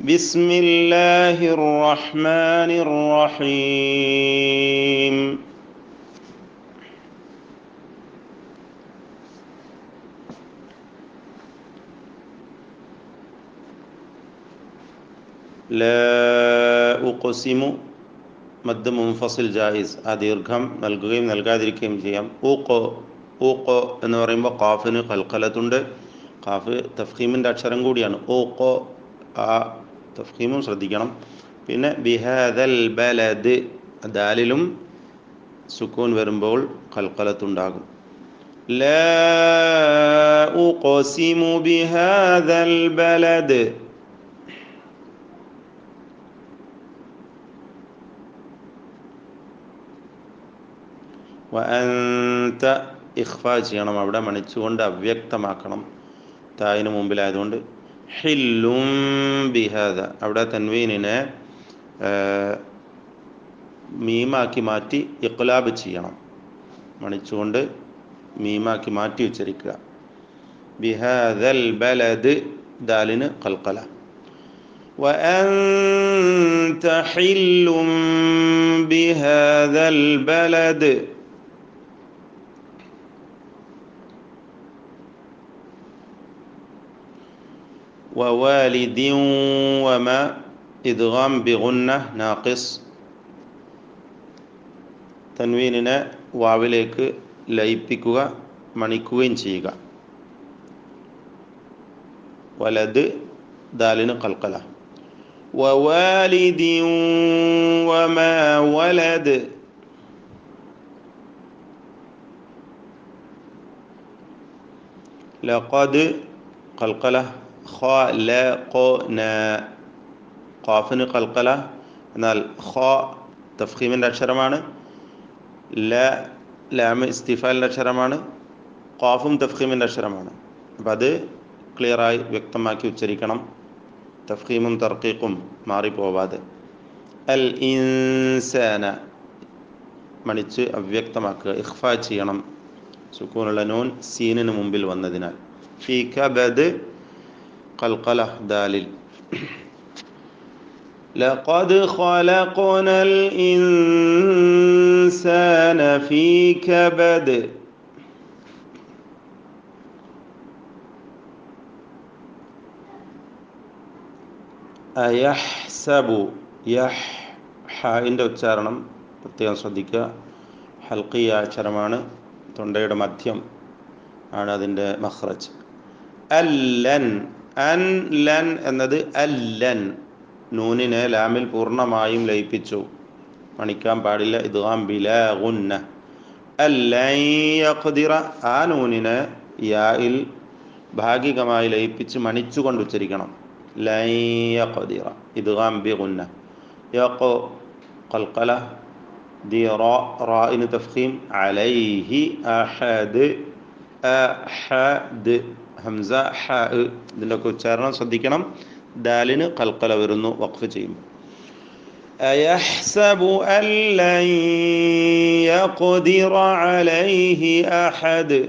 ബിസ്മില്ലാഹിർ റഹ്മാനിർ റഹീം. ലാ ഉഖ്സിമു മദ് മുൻഫസിൽ ജായിസ്, ആ ദീർഘം നൽകുകയും നൽകാതിരിക്കുകയും ചെയ്യാം. ഊഖോ എന്ന് പറയുമ്പോൾ ഖാഫിന് ഖൽഖലത്തുണ്ട്. ഖാഫ് തഫ്ഖീമിൻ്റെ അക്ഷരം കൂടിയാണ്. ഊഖോ, ആ തഫ്ഖീമും ശ്രദ്ധിക്കണം. പിന്നെ ബിഹാദൽ ബലദ്, ദാലിലും സുക്കൂൻ വരുമ്പോൾ ഖൽഖലത്തുണ്ടാകും. ലാ ഉഖ്സിമു ബിഹാദൽ ബലദ്. വഅൻത ഇഖ്ഫാ ചെയ്യണം, അവിടെ മണിച്ചുകൊണ്ട് അവ്യക്തമാക്കണം, തായിന് മുമ്പിലായതുകൊണ്ട്. ഹില്ലും ബിഹാദ, അവിടെ തൻവീനിനെ മീമാക്കി മാറ്റി ഇഖ്ലാബ് ചെയ്യണം, മണിച്ചുകൊണ്ട് മീമാക്കി മാറ്റി ഉച്ചരിക്കുക. ബിഹാദൽ ബലദ്, ദാലിന് ഖൽഖല. വഅൻത ഹില്ലും ബിഹാദൽ ബലദ്. വവാലിദിൻ വമ, ഇദ്ഗാം ബിഗുന്ന നാഖിസ്, തൻവീനിനെ വാവിലേക്ക് ലയിപ്പിക്കുക, മണിക്കുകയും ചെയ്യുക. വലദ്, ദാലിന് ഖൽഖല. വവാലിദിൻ വമ വലദ്. ലഖദ് ഖൽഖല. ഖലഖന, ഖാഫിന് ഖൽഖല, എന്നാൽ ഖ തഫ്ഖീമിൻ്റെ അക്ഷരമാണ്. ലാം ഇസ്തിഫാലിൻ്റെ അക്ഷരമാണ്. ഖാഫും തഫ്ഖീമിൻ്റെ അക്ഷരമാണ്. അപ്പം അത് ക്ലിയറായി വ്യക്തമാക്കി ഉച്ചരിക്കണം, തഫ്ഖീമും തർക്കീഖും മാറിപ്പോവാതെ. അൽ ഇൻസാന, മണിച്ച് അവ്യക്തമാക്കുക, ഇഖ്ഫാ ചെയ്യണം, സുക്കൂനുള്ള നൂൻ സീനിന് മുമ്പിൽ വന്നതിനാൽ. ഫീ കബദ് ഖൽഖല, ദാലിൽ. ലഖദ് ഖലഖനൽ ഇൻസാന ഫീ കബദ്. അയഹ്സബു, ഹായിൻ്റെ ഉച്ചാരണം പ്രത്യേകം ശ്രദ്ധിക്കുക. ഹൽഖിയ അക്ഷരമാണ്, തൊണ്ടയുടെ മധ്യം ആണ് അതിൻ്റെ മഖ്റജ്. അല്ലൻ, അൻ ലൻ എന്നത് അല്ലൻ, നൂനിനെ ലാമിൽ പൂർണ്ണമായും ലയിപ്പിച്ചു, മണിക്കാൻ പാടില്ല, ഇദ്ഗാം ബിലാ ഗുന്ന. അല്ലൻ യഖ്ദിറ, ആ നൂനിനെ യായിൽ ഭാഗികമായി ലയിപ്പിച്ച് മണിച്ചുകൊണ്ട് ഉച്ചരിക്കണം. ലൻ യഖ്ദിറ, ഇദ്ഗാം ബിഗുന്ന. യഖ് ഖൽഖല, ദി റാഇന് തഫ്ഖീം. അലൈഹി അഹദ്, അഹദ് ഹംസ ഹ, ഇതിൻ്റെ ഒക്കെ ഉച്ചാരണം ശ്രദ്ധിക്കണം. ദാലിന് ഖൽഖല വരുന്നു വഖഫ് ചെയ്യുമ്പോൾ. അയഹ്സബു അൻ ലൻ യഖ്ദിറ അലൈഹി അഹദ്.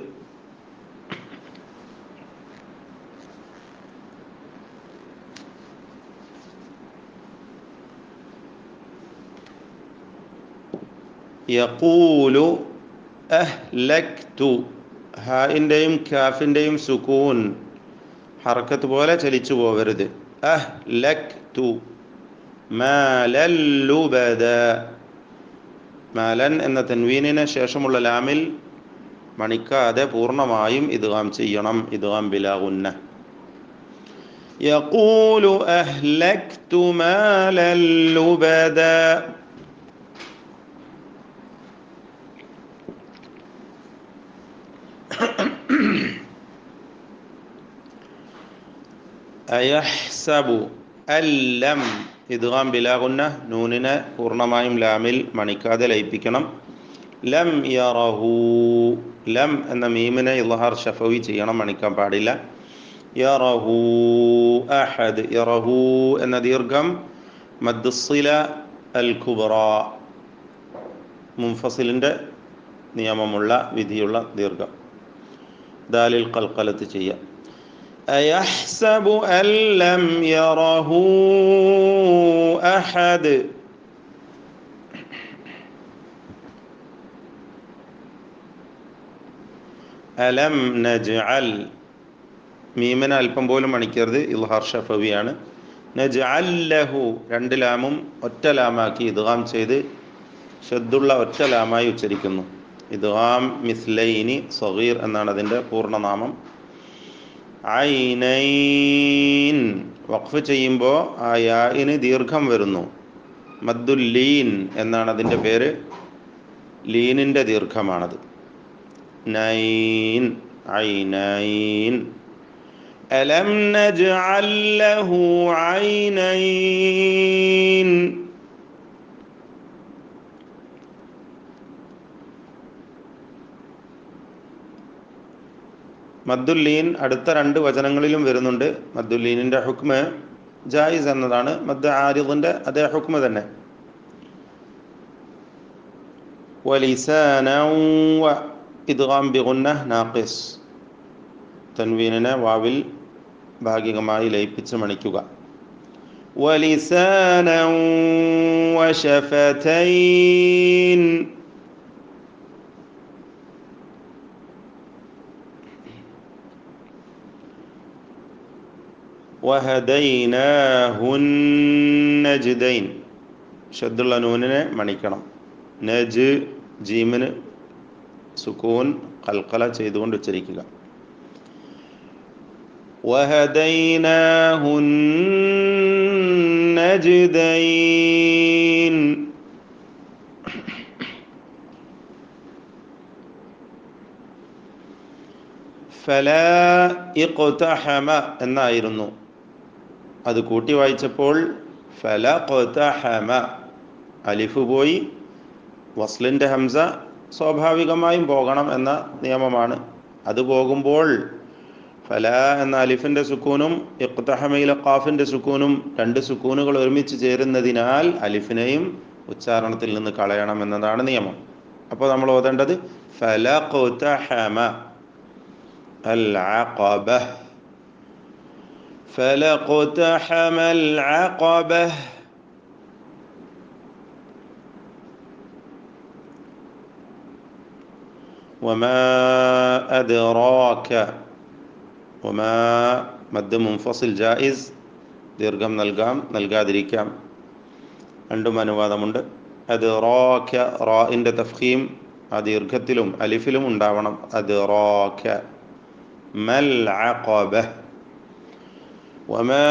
യഖൂലു അഹ്ലക്തു, ഹാഇൻ്റെയും കാഫിൻ്റെയും സുക്കൂൻ ഹർക്കത്ത് പോലെ ചലിച്ചു പോവരുത്. അഹ്ലക്തു. മാലൻ ലുബദ, മാലൻ എന്ന തൻവീനിന് ശേഷമുള്ള ലാമിൽ മണിക്കാതെ പൂർണ്ണമായും ഇദ്ഗാം ചെയ്യണം, ഇദ്ഗാം ബിലാ ഗുന്ന. യഖൂലു അഹ്ലക്തു മാലൻ ലുബദ. അയഹ്സബു അല്ലം, ഇദ്ഗാം ബിലാ ഗുന്ന, നൂനിനെ പൂർണ്ണമായും ലാമിൽ മണിക്കാതെ ലയിപ്പിക്കണം. ലം യറഹു, ലം എന്ന മീമിനെ ഇദ്ഹാർ ശഫവി ചെയ്യണം, മണിക്കാൻ പാടില്ല. യറഹു അഹദ്, യറഹു എന്ന ദീർഘം മദ്സില അൽ കുബ്ര, മുൻഫസിലിൻ്റെ നിയമമുള്ള വിധിയുള്ള ദീർഘം, ദാലിൽ ഖൽഖലത്ത് ചെയ്യുക. അയഹ്സബു അൻ ലം യറഹു അഹദ്. അലം നജ്അൽ, മീമിനെ അല്പം പോലും മണിക്കരുത്, ഇൽഹാർ ഷഫവിയാണ്. നജ്അൽ ലഹു, രണ്ട് ലാമും ഒറ്റ ലാമാക്കി ഇദ്ഗാം ചെയ്ത് ഷദ്ദുള്ള ഒറ്റ ലാമായി ഉച്ചരിക്കുന്നു. ഇദ്ഗാം മിസ്ലൈനി സഗീർ എന്നാണ് അതിൻ്റെ പൂർണ്ണനാമം. ഐനൈൻ, വഖഫ് ചെയ്യുമ്പോൾ ആ യാഇന് ദീർഘം വരുന്നു. മദ്ദുല്ലീൻ എന്നാണ് അതിൻ്റെ പേര്, ലീനിൻ്റെ ദീർഘമാണത്. നൈൻ, ഐനൈൻ. അലം നജ്അൽ ലഹു ഐനൈൻ. മദ്ദുല്ലീൻ അടുത്ത രണ്ട് വചനങ്ങളിലും വരുന്നുണ്ട്. മദ്ദുല്ലീനിൻ്റെ ഹുക്മ് ജായിസ് എന്നതാണ്. മദ് ആരിദിൻ്റെ അതേ ഹുക്മ് തന്നെ. വലിസാനൻ വ, ഇദ്ഗാം ബിഗുന്നഹ നാഖിസ്, തൻവീനിനെ വാവിൽ ഭാഗികമായി ലയിപ്പിച്ച് മണിക്കുക. വലിസാനൻ വശഫതൈൻ. വഹദൈനാഹുൻ നജ്ദൈൻ, ഷദ്ദുള്ള നൂനിനെ മണിക്കണം. നജ്, ജീമിന് സുക്കൂൻ ഖൽഖല ചെയ്തുകൊണ്ട് ഉച്ചരിക്കുക. വഹദൈനാഹുൻ നജ്ദൈൻ. ഫലാ ഇഖ്തഹമ എന്നായിരുന്നു. അത് കൂട്ടി വായിച്ചപ്പോൾ ഫലഖ്തഹമ, അലിഫ് പോയി, വസ്ലിൻ്റെ ഹംസ സ്വാഭാവികമായും പോകണം എന്ന നിയമമാണ്. അത് പോകുമ്പോൾ ഫല എന്ന അലിഫിൻ്റെ സുക്കൂനും ഇഖ്തഹമയിലെ ഖാഫിൻ്റെ സുക്കൂനും രണ്ട് സുക്കൂനുകൾ ഒരുമിച്ച് ചേരുന്നതിനാൽ അലിഫിനെയും ഉച്ചാരണത്തിൽ നിന്ന് കളയണം എന്നതാണ് നിയമം. അപ്പോൾ നമ്മൾ ഓതേണ്ടത് ഫലഖ്തഹമ അൽ അഖബഹ, فلقتحم العقبة. وما أدراك, وما മദ് മുൻഫസിൽ ജായിസ്, ദീർഘം നൽകാം നൽകാതിരിക്കാം, രണ്ടും അനുവാദമുണ്ട്. അദ്റാക, റാഇൻ്റെ തഫ്ഖീം ആ ദീർഘത്തിലും അലിഫിലും ഉണ്ടാവണം. അദ്റാക മൽ അഖബഹ. وما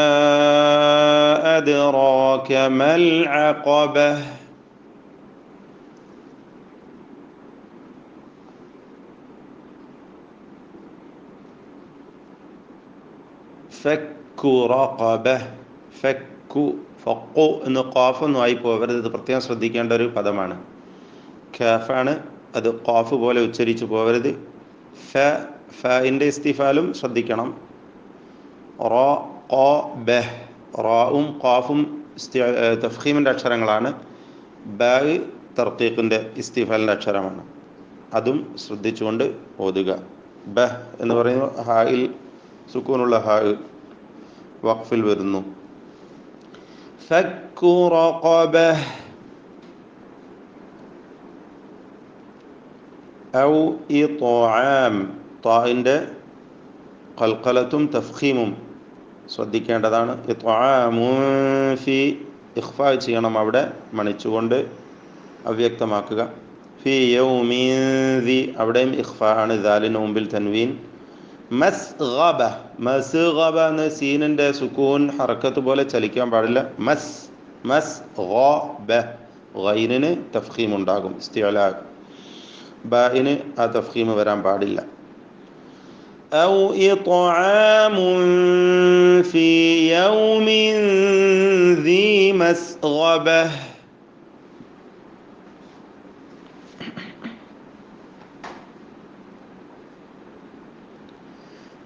أدراك ما العقبة. فك رقبة. فك, ഫഖു എന്ന് ഖാഫൊന്നും ആയി പോകരുത്, ഇത് പ്രത്യേകം ശ്രദ്ധിക്കേണ്ട ഒരു പദമാണ്. ഖാഫാണ്, അത് ഖാഫ് പോലെ ഉച്ചരിച്ചു പോകരുത്. ഫഇൻ്റെ ഇസ്തിഫാലും ശ്രദ്ധിക്കണം. റാഉം ഖാഫും തഫ്ഖീമിൻ്റെ അക്ഷരങ്ങളാണ്. ബാ തർക്കീഖിൻ്റെ ഇസ്തിഫാലിൻ്റെ അക്ഷരമാണ്. അതും ശ്രദ്ധിച്ചുകൊണ്ട് ഓതുക. ബഹ് എന്ന് പറയുന്ന ഹായിൽ സുക്കൂനുള്ള ഹാ വഖഫിൽ വരുന്നു. ഫക്കു റഖബഹ് ഔ ഇത്ആം, താഇൻ്റെ ഖൽഖലത്തും തഫ്ഖീമും ശ്രദ്ധിക്കേണ്ടതാണ്. ഇത്ആമുൻ ഫി, ഇഖ്ഫാ ചെയ്യണം, അവിടെ മണിച്ചുകൊണ്ട് അവ്യക്തമാക്കുക. ഫി യൗമിൻ ദി, അവിടെയും ഇഖ്ഫാ ആണ്, ദാലിന് മുമ്പിൽ തൻവീൻ. മസ്ഗബ, മസ്ഗബ എന്ന സീനിൻ്റെ സുക്കൂൻ ഹറക്കത്ത് പോലെ ചലിക്കാൻ പാടില്ല. മസ്ഗബ, ഗൈനിന് തഫ്ഖീം ഉണ്ടാകും, ഇസ്തിഅലാ. ബാഇന് ആ തഫ്ഖീം വരാൻ പാടില്ല. ഔ ഇത്ആമുൻ ഫി യൗമിൻ ദി മസ്ഗബഹ.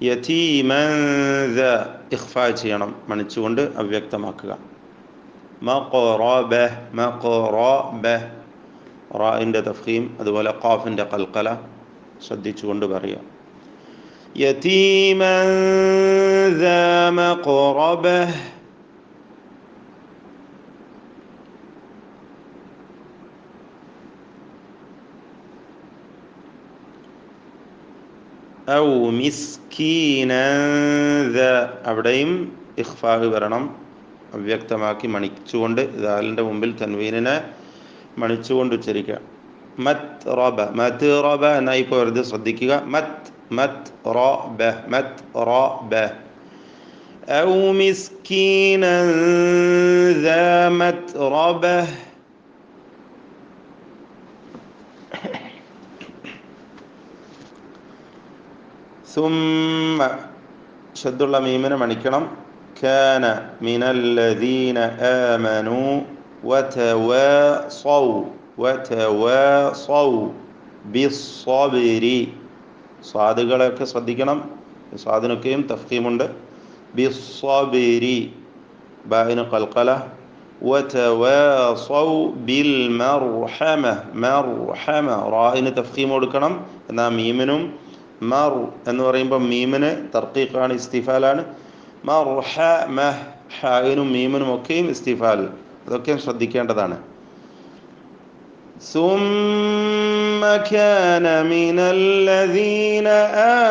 യതീമൻ ദ, ഇഖ്ഫാ ചെയ്യണം, മണിച്ചുകൊണ്ട് അവ്യക്തമാക്കുക. മഖറബഹ, മഖറബഹ, റാഇൻ്റെ തഫ്ഖീം, അതുപോലെ ഖാഫിൻ്റെ ഖൽഖല ശ്രദ്ധിച്ചുകൊണ്ട് പറയുക. يتيما ذا مقربة ഔ മിസ്കീനൻ ذا അവിടെയും ഇഖ്ഫാഹ് വരണം. അവ്യക്തമാക്കി മണിച്ചുകൊണ്ട് ദാലിൻ്റെ മുമ്പിൽ തൻവീനിനെ മണിച്ചുകൊണ്ട് ഉച്ചരിക്കുക. മത് റബ മത് റബ എന്നായി പോരുത്, ശ്രദ്ധിക്കുക. മത് മത് റബ മത് റബ ഔ മിസ്കീനൻ ذا മത്റബ. ثم ഷദ്ദുള്ള മീമിനെ മണിക്കണം. കാന മിനല്ലദീന ആമനൂ വതവാസൗ വതവാസൗ ബിസ്സബ്രി. സ്വാദുകളൊക്കെ ശ്രദ്ധിക്കണം, സ്വാദിനൊക്കെയും തഫ്ഖീമുണ്ട്. ബിസ്സബ്രി ബാഇന് ഖൽഖല. വതവാസൗ ബിൽ മർഹമ മർഹമ റാഇന് തഫ്ഖീം കൊടുക്കണം. എന്നാൽ മീമിനും മർ എന്ന് പറയുമ്പോൾ മീമിന് തർക്കീഖാണ്, ഇസ്തിഫാലാണ്. മർഹമ ഹായിനും മീമിനും ഒക്കെയും ഇസ്തിഫാൽ, അതൊക്കെയും ശ്രദ്ധിക്കേണ്ടതാണ്. ثم كان من الذين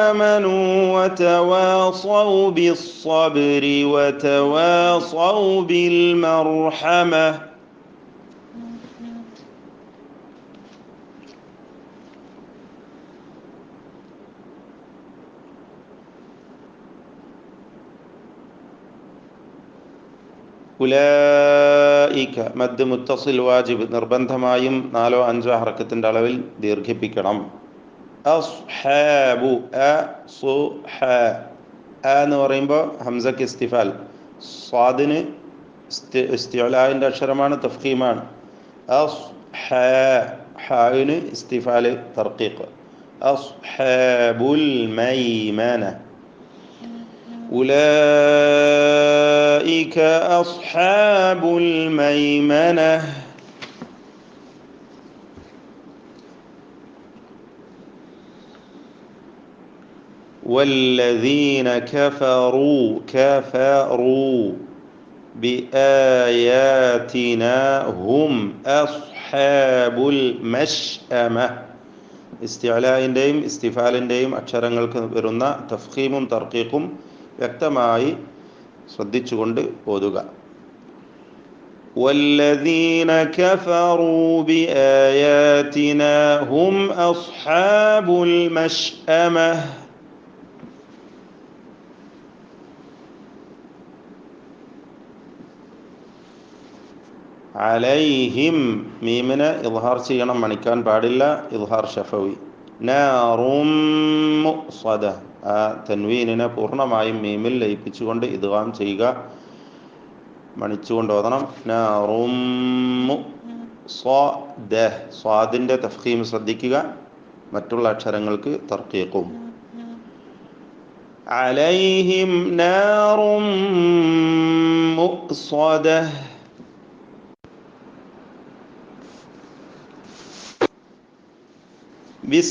آمنوا وتواصوا بالصبر وتواصوا بالمرحمة. ഉലൈക മദ് മുത്തസിൽ വാജിബ്, നിർബന്ധമായും 4-5 ഹർക്കത്തിൻ്റെ അളവിൽ ദീർഘിപ്പിക്കണം. അസ്ഹാബു അസുഹ എന്ന് പറയുമ്പോൾ ഹംസക്ക് ഇസ്തിഫാൽ, സ്വാദിന് ഇസ്തിഅലാഇൻ്റെ അക്ഷരമാണ്, തഫ്ഖീമാണ്. അസ്ഹ ഹായിന് ഇസ്തിഫാൽ തർക്കീഖ്. അസ്ഹാബുൽ മൈമന أولئك أصحاب الميمنة. والذين كفروا بآياتنا هم أصحاب المشأمة. ഇസ്തിഅലാഇൻ്റെയും ഇസ്തിഫാലിൻ്റെയും അക്ഷരങ്ങൾക്ക് വരുന്ന തഫ്ഖീമും തർക്കീഖും വ്യക്തമായി ശ്രദ്ധിച്ചുകൊണ്ട് ഓതുക. വല്ലദീന കഫറൂ ബിആയാതിനാ ഹും അസ്ഹാബുൽ മശ്അമ. അലൈഹിം മീമിനെ ഇദ്ഹാർ ചെയ്യണം, മണിക്കാൻ പാടില്ല, ഇദ്ഹാർ ശഫവി. നാറും മുഖ്സദ ആ തൻവീനിനെ പൂർണ്ണമായും മീമിൽ ലയിപ്പിച്ചുകൊണ്ട് ഇദ്ഗാം ചെയ്യുക, മണിച്ചുകൊണ്ട് ഓതണം. നാറും മുഖ്സദ സ്വാദിൻ്റെ തഫ്ഖീം ശ്രദ്ധിക്കുക, മറ്റുള്ള അക്ഷരങ്ങൾക്ക് തർക്കീഖും. അലൈഹിം നാറും മുഖ്സദ